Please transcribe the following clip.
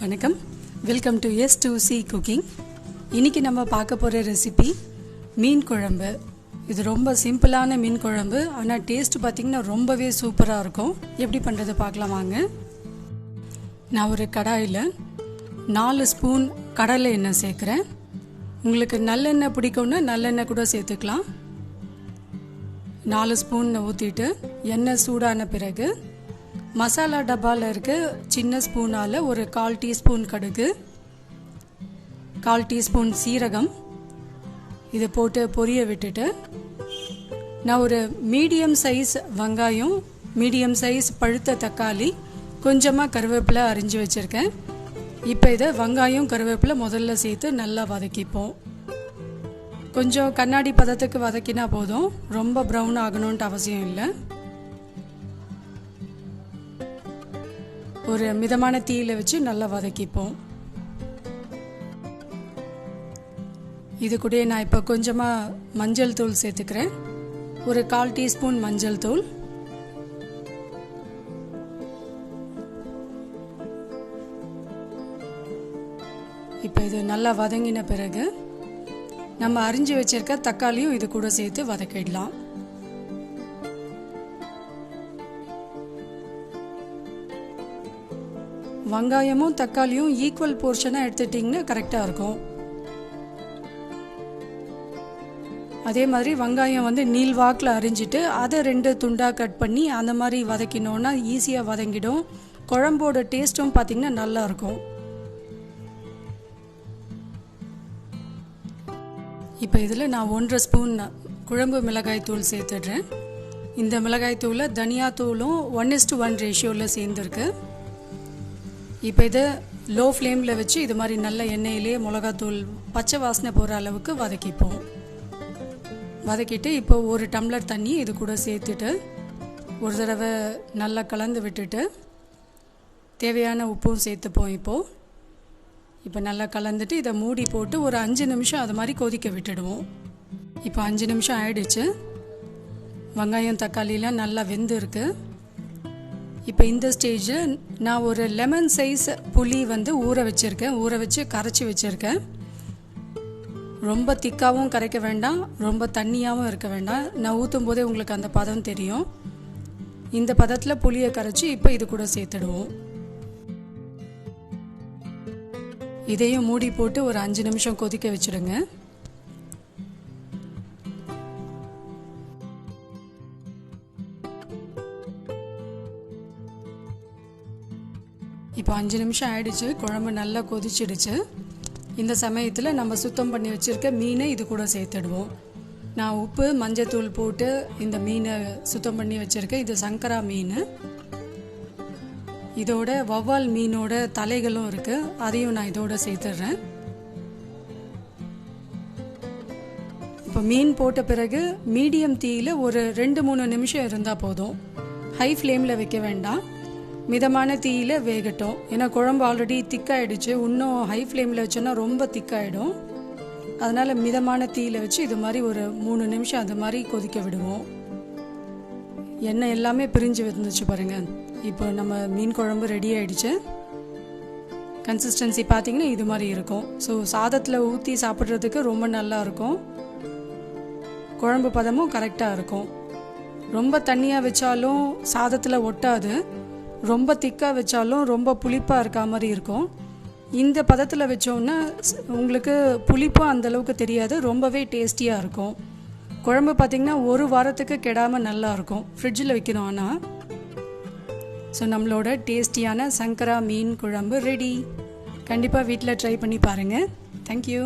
வணக்கம், welcome to S2C cooking. இன்றைக்கி நம்ம பார்க்க போகிற ரெசிபி மீன் குழம்பு. இது ரொம்ப சிம்பிளான மீன் குழம்பு, ஆனால் டேஸ்ட் பார்த்திங்கன்னா ரொம்பவே சூப்பராக இருக்கும். எப்படி பண்ணுறது பார்க்கலாம் வாங்க. நான் ஒரு கடாயில் 4 ஸ்பூன் கடலை எண்ணெய் சேர்க்குறேன். உங்களுக்கு நல்லெண்ணெய் பிடிக்கும்னா நல்லெண்ணெய் கூட சேர்த்துக்கலாம். 4 ஸ்பூன் ஊற்றிட்டு எண்ணெய் சூடான பிறகு மசாலா டப்பாவில் இருக்க சின்ன ஸ்பூனால் ஒரு 1/4 டீஸ்பூன் கடுகு, 1/4 டீஸ்பூன் சீரகம் இதை போட்டு பொரிய விட்டுட்டு நான் ஒரு மீடியம் சைஸ் வெங்காயம், மீடியம் சைஸ் பழுத்த தக்காளி, கொஞ்சமாக கருவேப்பிலை அரிஞ்சு வச்சுருக்கேன். இப்போ இதை வெங்காயம் கருவேப்பிலை முதல்ல சேர்த்து நல்லா வதக்கிப்போம். கொஞ்சம் கண்ணாடி பதத்துக்கு வதக்கினா போதும், ரொம்ப ப்ரௌன் ஆகணுன்ட்டு அவசியம் இல்லை. ஒரு மிதமான தீயில வச்சு நல்லா வதக்கிப்போம். இது கூட நான் இப்போ கொஞ்சமாக மஞ்சள் தூள் சேர்த்துக்கிறேன். ஒரு 1/4 டீஸ்பூன் மஞ்சள் தூள், இப்போ இது நல்லா வதங்கின பிறகு நம்ம அரிஞ்சு வச்சிருக்க தக்காளியும் இது கூட சேர்த்து வதக்கிடலாம். வெங்காயமும் தக்காளியும் ஈக்குவல் போர்ஷனாக எடுத்துட்டிங்கன்னா கரெக்டாக இருக்கும். அதே மாதிரி வெங்காயம் நீள் வாக்கில் அரிஞ்சிட்டு அதை 2 துண்டாக கட் பண்ணி அந்த மாதிரி வதக்கினோன்னா ஈஸியாக வதங்கிடும். குழம்போட டேஸ்ட்டும் பார்த்திங்கன்னா நல்லாயிருக்கும். இப்போ இதில் நான் 1.5 ஸ்பூன் குழம்பு மிளகாய் தூள் சேர்த்துடுறேன். இந்த மிளகாய் தூளை தனியாத்தூளும் 1:1 ரேஷியோவில் சேர்ந்துருக்கு. இப்போ இதை லோ ஃப்ளேமில் வச்சு இது மாதிரி நல்ல எண்ணெயிலே மிளகாத்தூள் பச்சை வாசனை போகிற அளவுக்கு வதக்கிப்போம். வதக்கிட்டு இப்போ 1 டம்ளர் தண்ணி இது கூட சேர்த்துட்டு ஒரு தடவை நல்லா கலந்து விட்டுட்டு தேவையான உப்பும் சேர்த்துப்போம். இப்போ நல்லா கலந்துட்டு இதை மூடி போட்டு ஒரு 5 நிமிஷம் அது மாதிரி கொதிக்க விட்டுடுவோம். இப்போ 5 நிமிஷம் ஆயிடுச்சு. வெங்காயம் தக்காளிலாம் நல்லா வெந்து இருக்கு. இப்போ இந்த ஸ்டேஜில் நான் ஒரு லெமன் சைஸ் புளி ஊற வச்சுருக்கேன். ஊற வச்சு கரைச்சி வச்சுருக்கேன். ரொம்ப திக்காகவும் கரைக்க வேண்டாம், ரொம்ப தண்ணியாகவும் இருக்க வேண்டாம். நான் ஊற்றும் போதே உங்களுக்கு அந்த பதம் தெரியும். இந்த பதத்தில் புளியை கரைச்சி இப்போ இது கூட சேர்த்துடுவோம். இதையும் மூடி போட்டு ஒரு 5 நிமிஷம் கொதிக்க வச்சுடுங்க. இப்போ 5 நிமிஷம் ஆயிடுச்சு. குழம்பு நல்லா கொதிச்சிடுச்சு. இந்த சமயத்தில் நம்ம சுத்தம் பண்ணி வச்சுருக்க மீனை இது கூட சேர்த்துடுவோம். நான் உப்பு மஞ்சத்தூள் போட்டு இந்த மீனை சுத்தம் பண்ணி வச்சுருக்கேன். இது சங்கரா மீன். இதோட வவ்வால் மீனோட தலைகளும் இருக்குது, அதையும் நான் இதோட சேர்த்துடுறேன். இப்போ மீன் போட்ட பிறகு மீடியம் தீயில் ஒரு 2-3 நிமிஷம் இருந்தால் போதும். ஹை ஃப்ளேமில் வைக்க வேண்டாம், மிதமான தீயில வேகட்டும். ஏன்னா குழம்பு ஆல்ரெடி திக்காயிடுச்சு. இன்னும் ஹை ஃப்ளேமில் வச்சோன்னா ரொம்ப திக்காயிடும். அதனால் மிதமான தீயில வச்சு இது மாதிரி ஒரு 3 நிமிஷம் அது மாதிரி கொதிக்க விடுவோம். எண்ணெய் எல்லாமே பிரிஞ்சு வந்துச்சு பாருங்கள். இப்போ நம்ம மீன் குழம்பு ரெடி ஆயிடுச்சு. கன்சிஸ்டன்சி பார்த்தீங்கன்னா இது மாதிரி இருக்கும். ஸோ சாதத்தில் ஊற்றி சாப்பிட்றதுக்கு ரொம்ப நல்லா இருக்கும். குழம்பு பதமும் கரெக்டாக இருக்கும். ரொம்ப தண்ணியாக வச்சாலும் சாதத்தில் ஒட்டாது, ரொம்ப திக்காக வச்சாலும் ரொம்ப புளிப்பாக இருக்க மாதிரி இருக்கும். இந்த பதத்தில் வச்சோன்னா உங்களுக்கு புளிப்பும் அந்தளவுக்கு தெரியாது, ரொம்பவே டேஸ்டியாக இருக்கும். குழம்பு பார்த்திங்கன்னா 1 வாரத்துக்கு கெடாமல் நல்லாயிருக்கும், ஃப்ரிட்ஜில் வைக்கணும். ஆனால் ஸோ நம்மளோட டேஸ்டியான சங்கரா மீன் குழம்பு ரெடி. கண்டிப்பாக வீட்டில் ட்ரை பண்ணி பாருங்கள். தேங்க்யூ.